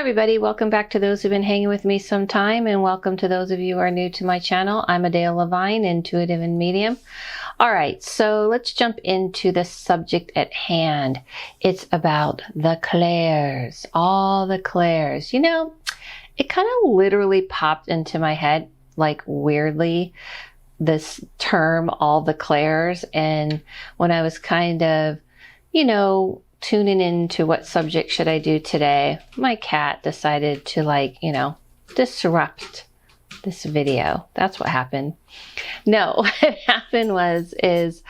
everybody, welcome back to those who've been hanging with me some time, and welcome to those of you who are new to my channel. I'm Adele Levine, intuitive and medium. All right, so let's jump into the subject at hand. It's about the clairs, all the clairs. You know, it kind of literally popped into my head, like weirdly, this term, all the clairs. And when I was kind of, tuning into what subject should I do today, my cat decided to disrupt this video. That's what happened. No, what happened is,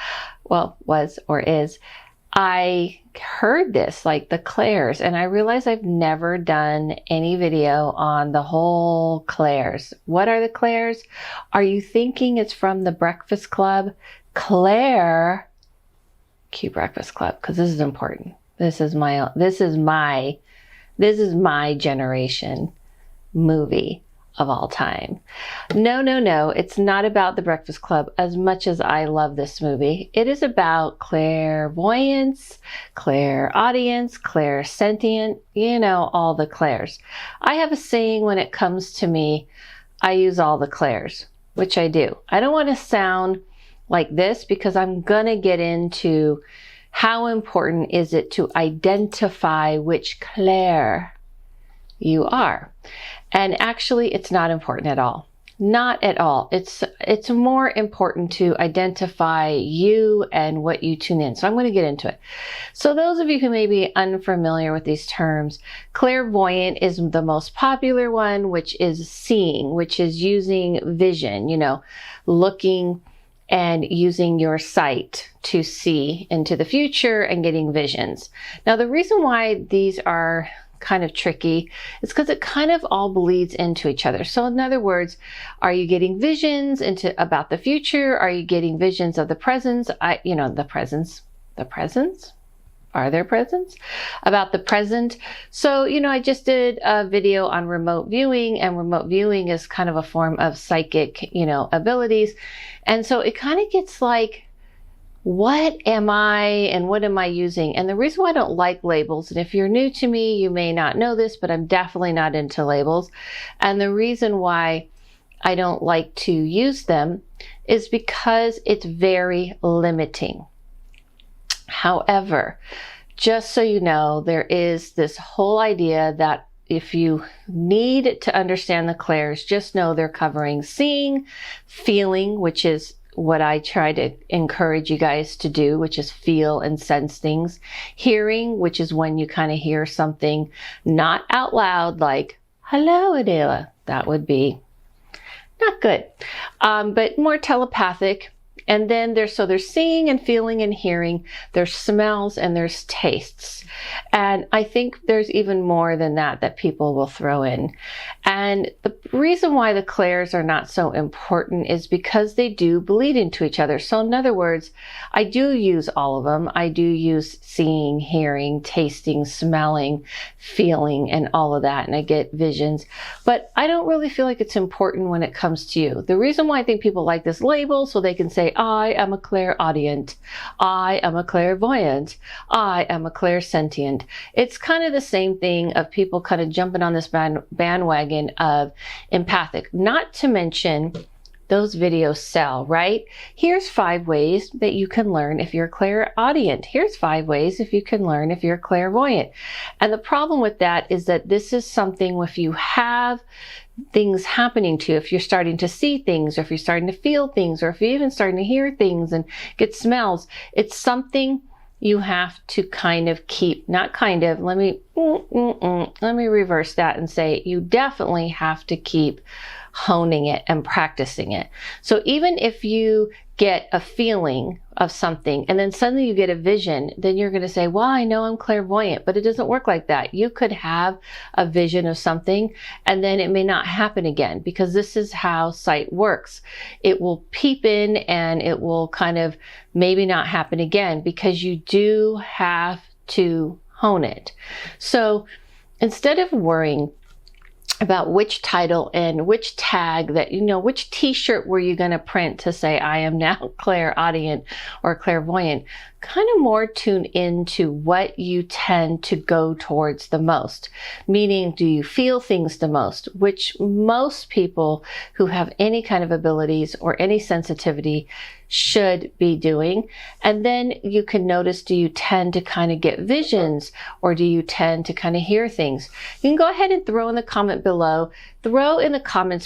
I heard this, like the clairs, and I realized I've never done any video on the whole clairs. What are the clairs? Are you thinking it's from the Breakfast Club? Claire, cute Breakfast Club, because this is important. This is my generation movie of all time. No, it's not about the Breakfast Club as much as I love this movie. It is about clairvoyance, clairaudience, clairsentient, all the clairs. I have a saying when it comes to me, I use all the clairs, which I do. I don't want to sound like this because I'm going to get into how important is it to identify which clair you are. And actually, it's not important at all. Not at all. It's more important to identify you and what you tune in. So I'm going to get into it. So those of you who may be unfamiliar with these terms, clairvoyant is the most popular one, which is seeing, which is using vision, looking and using your sight to see into the future and getting visions. Now, the reason why these are kind of tricky is because it kind of all bleeds into each other. So in other words, are you getting visions about the future? Are you getting visions of the presents? The presents? Are there presents? About the present. So, I just did a video on remote viewing, and remote viewing is kind of a form of psychic, abilities. And so it kind of gets like, what am I and what am I using? And the reason why I don't like labels, and if you're new to me, you may not know this, but I'm definitely not into labels. And the reason why I don't like to use them is because it's very limiting. However, just so you know, there is this whole idea that if you need to understand the clairs, just know they're covering seeing, feeling, which is what I try to encourage you guys to do, which is feel and sense things. Hearing, which is when you kind of hear something not out loud, like, hello, Adela. That would be not good, but more telepathic. And then there's seeing and feeling and hearing, there's smells and there's tastes. And I think there's even more than that people will throw in. And the reason why the clairs are not so important is because they do bleed into each other. So in other words, I do use all of them. I do use seeing, hearing, tasting, smelling, feeling, and all of that. And I get visions, but I don't really feel like it's important when it comes to you. The reason why I think people like this label, so they can say, I am a clairaudient, I am a clairvoyant, I am a clairsentient. It's kind of the same thing of people kind of jumping on this bandwagon of empathic. Not to mention, those videos sell, right? Here's 5 ways that you can learn if you're clairaudient. Here's 5 ways if you can learn if you're clairvoyant. And the problem with that is that this is something, if you have things happening to you, if you're starting to see things, or if you're starting to feel things, or if you're even starting to hear things and get smells, it's something you have to kind of keep, not kind of, let me reverse that and say you definitely have to keep honing it and practicing it. So even if you get a feeling of something and then suddenly you get a vision, then you're going to say, well, I know I'm clairvoyant, but it doesn't work like that. You could have a vision of something and then it may not happen again, because this is how sight works. It will peep in and it will kind of maybe not happen again, because you do have to hone it. So instead of worrying about which title and which tag that, which t-shirt were you going to print to say, I am now clairaudient or clairvoyant, kind of more tuned into what you tend to go towards the most. Meaning, do you feel things the most? Which most people who have any kind of abilities or any sensitivity should be doing. And then you can notice, do you tend to kind of get visions, or do you tend to kind of hear things? You can go ahead and throw in the comments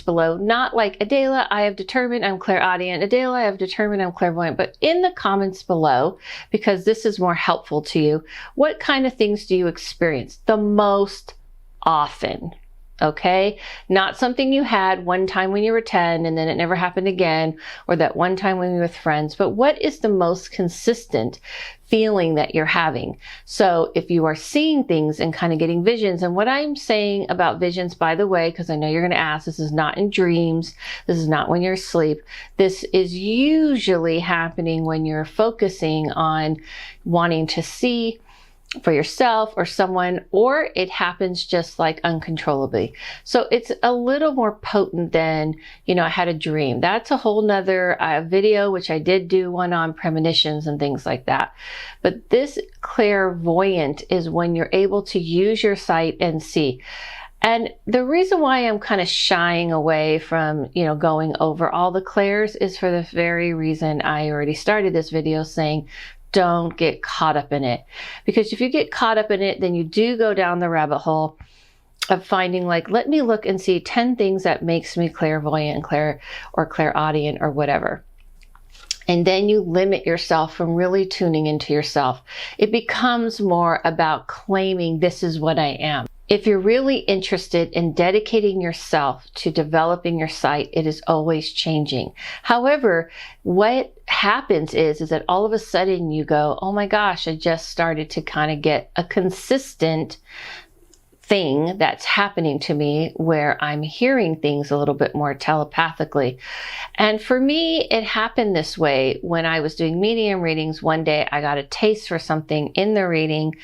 below, not like, Adela, I have determined I'm clairaudient, Adela, I have determined I'm clairvoyant, but in the comments below, because this is more helpful to you, what kind of things do you experience the most often? Okay, not something you had one time when you were 10 and then it never happened again, or that one time when you were with friends, but what is the most consistent feeling that you're having? So if you are seeing things and kind of getting visions, and what I'm saying about visions, by the way, because I know you're going to ask, this is not in dreams, this is not when you're asleep, this is usually happening when you're focusing on wanting to see for yourself or someone, or it happens just like uncontrollably. So it's a little more potent than, I had a dream. That's a whole nother video, which I did do one on premonitions and things like that. But this clairvoyant is when you're able to use your sight and see. And the reason why I'm kind of shying away from, going over all the clairs is for the very reason I already started this video saying, don't get caught up in it. Because if you get caught up in it, then you do go down the rabbit hole of finding, like, let me look and see 10 things that makes me clairvoyant or clairaudient or whatever. And then you limit yourself from really tuning into yourself. It becomes more about claiming this is what I am. If you're really interested in dedicating yourself to developing your sight, it is always changing. However, what happens is that all of a sudden you go, oh my gosh, I just started to kind of get a consistent thing that's happening to me where I'm hearing things a little bit more telepathically. And for me, it happened this way when I was doing medium readings. One day I got a taste for something in the reading,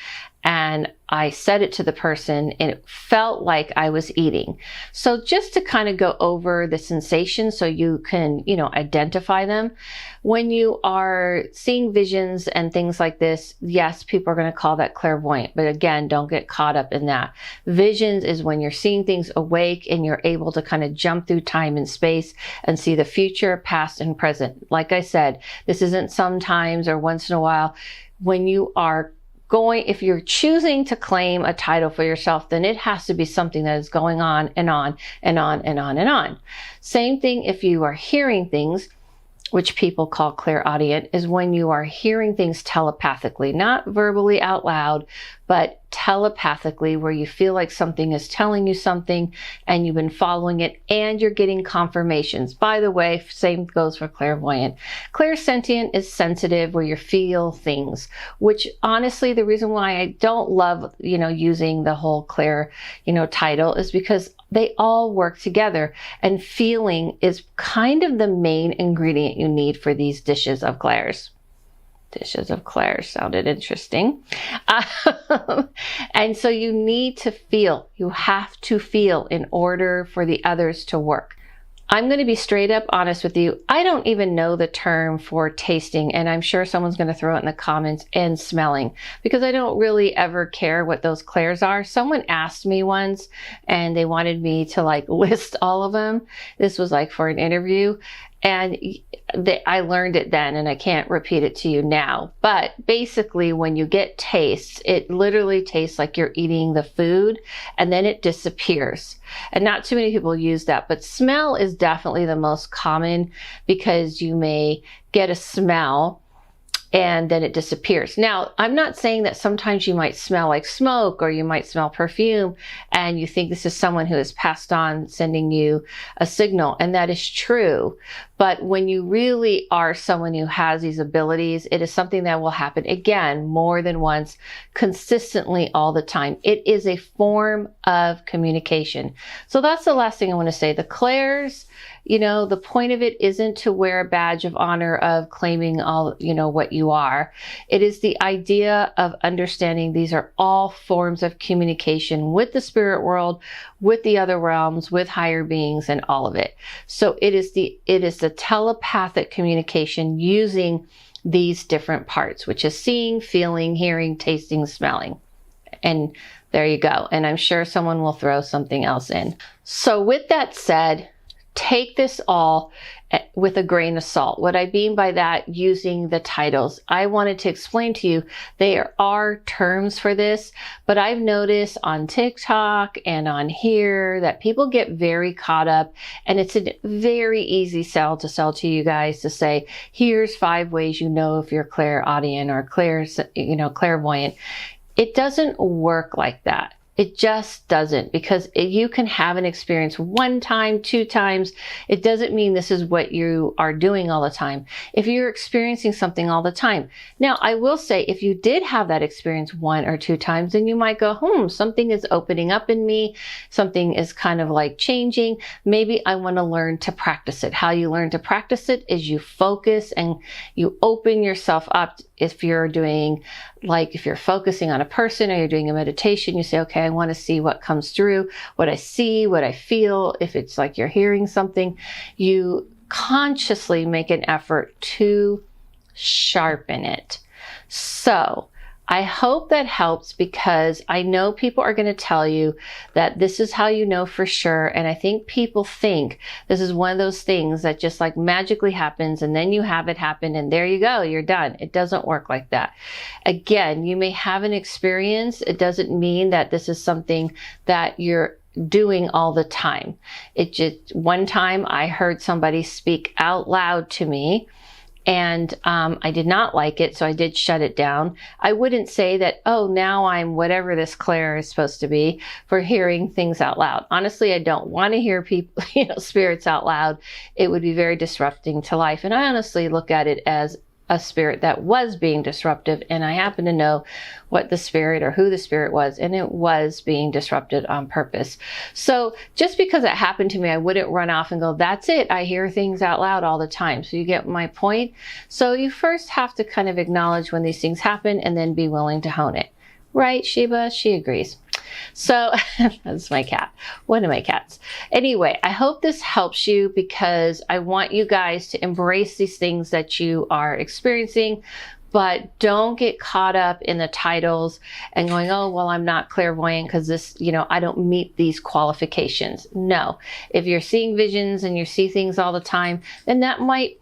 and I said it to the person, and it felt like I was eating. So just to kind of go over the sensations so you can, identify them. When you are seeing visions and things like this, yes, people are going to call that clairvoyant. But again, don't get caught up in that. Visions is when you're seeing things awake and you're able to kind of jump through time and space and see the future, past, and present. Like I said, this isn't sometimes or once in a while. When you are if you're choosing to claim a title for yourself, then it has to be something that is going on and on and on and on and on. Same thing if you are hearing things, which people call clairaudient, is when you are hearing things telepathically, not verbally out loud, but telepathically, where you feel like something is telling you something and you've been following it and you're getting confirmations. By the way, same goes for clairvoyant. Clairsentient is sensitive, where you feel things, which honestly, the reason why I don't love, using the whole clair, title is because they all work together, and feeling is kind of the main ingredient you need for these dishes of clairs. Dishes of clairs sounded interesting. And so you need to feel, you have to feel in order for the others to work. I'm going to be straight up honest with you. I don't even know the term for tasting, and I'm sure someone's going to throw it in the comments, and smelling, because I don't really ever care what those clairs are. Someone asked me once and they wanted me to list all of them. This was for an interview, and I learned it then, and I can't repeat it to you now. But basically, when you get tastes, it literally tastes like you're eating the food, and then it disappears. And not too many people use that, but smell is definitely the most common, because you may get a smell and then it disappears. Now, I'm not saying that sometimes you might smell like smoke, or you might smell perfume and you think this is someone who has passed on sending you a signal, and that is true. But when you really are someone who has these abilities, it is something that will happen again more than once, consistently all the time. It is a form of communication. So that's the last thing I want to say. The clairs, the point of it isn't to wear a badge of honor of claiming all, what you are. It is the idea of understanding these are all forms of communication with the spirit world, with the other realms, with higher beings, and all of it. So it is the telepathic communication using these different parts, which is seeing, feeling, hearing, tasting, smelling. And there you go. And I'm sure someone will throw something else in. So with that said, take this all with a grain of salt. What I mean by that, using the titles, I wanted to explain to you, there are terms for this, but I've noticed on TikTok and on here that people get very caught up, and it's a very easy sell to you guys to say, here's 5 ways you know if you're clairaudient or clairvoyant. It doesn't work like that. It just doesn't, because you can have an experience 1 time, 2 times. It doesn't mean this is what you are doing all the time. If you're experiencing something all the time. Now, I will say, if you did have that experience 1 or 2 times, then you might go, something is opening up in me. Something is kind of like changing. Maybe I want to learn to practice it. How you learn to practice it is you focus and you open yourself up. If you're focusing on a person or you're doing a meditation, you say, okay, I want to see what comes through, what I see, what I feel. If it's like you're hearing something, you consciously make an effort to sharpen it. So I hope that helps, because I know people are going to tell you that this is how you know for sure. And I think people think this is one of those things that just like magically happens, and then you have it happen and there you go, you're done. It doesn't work like that. Again, you may have an experience. It doesn't mean that this is something that you're doing all the time. It just, one time I heard somebody speak out loud to me, and I did not like it, so I did shut it down. I wouldn't say that, oh, now I'm whatever this Claire is supposed to be for hearing things out loud. Honestly, I don't want to hear people, spirits out loud. It would be very disrupting to life. And I honestly look at it as a spirit that was being disruptive, and I happen to know what the spirit or who the spirit was, and it was being disrupted on purpose. So just because it happened to me, I wouldn't run off and go, that's it, I hear things out loud all the time. So you get my point? So you first have to kind of acknowledge when these things happen and then be willing to hone it. Right, Sheba? She agrees. So that's my cat, one of my cats. Anyway, I hope this helps you, because I want you guys to embrace these things that you are experiencing, but don't get caught up in the titles and going, oh, well, I'm not clairvoyant because this, I don't meet these qualifications. No, if you're seeing visions and you see things all the time, then that might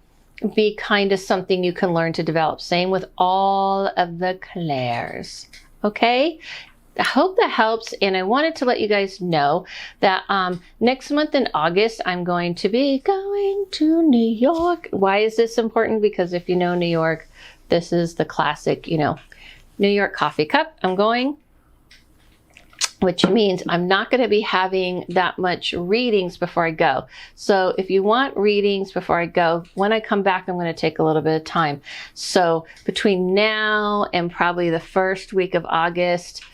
be kind of something you can learn to develop. Same with all of the clairs. Okay? I hope that helps, and I wanted to let you guys know that next month in August, I'm going to be going to New York. Why is this important? Because if you know New York, this is the classic, New York coffee cup. I'm going, which means I'm not going to be having that much readings before I go. So if you want readings before I go, when I come back, I'm going to take a little bit of time. So between now and probably the first week of August,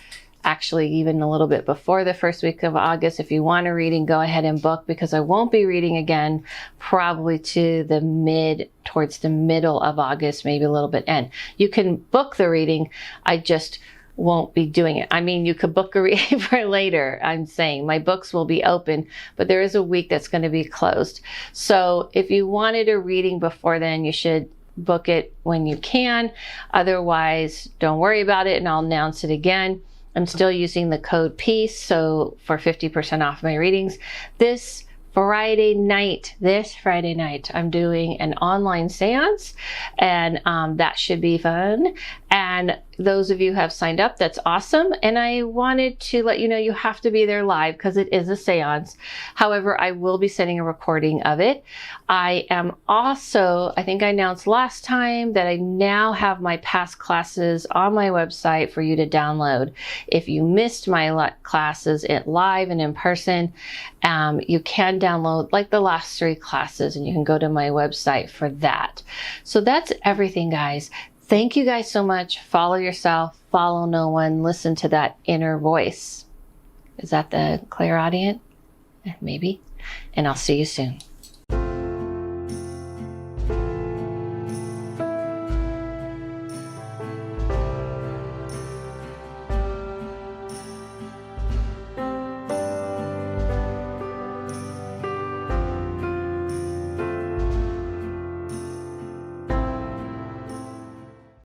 actually even a little bit before the first week of August, if you want a reading, go ahead and book, because I won't be reading again probably towards the middle of August, maybe a little bit end. You can book the reading, I just won't be doing it. I mean, you could book a reading for later. I'm saying my books will be open, but there is a week that's going to be closed. So if you wanted a reading before then, you should book it when you can. Otherwise, don't worry about it, and I'll announce it again. I'm still using the code PEACE, so for 50% off my readings. This Friday night, I'm doing an online seance, and that should be fun. And those of you who have signed up, that's awesome. And I wanted to let you know you have to be there live because it is a seance. However, I will be sending a recording of it. I am also, I think I announced last time that I now have my past classes on my website for you to download. If you missed my classes live and in person, you can download like the last 3 classes, and you can go to my website for that. So that's everything, guys. Thank you guys so much. Follow yourself, follow no one, listen to that inner voice. Is that the clairaudient? Maybe. And I'll see you soon.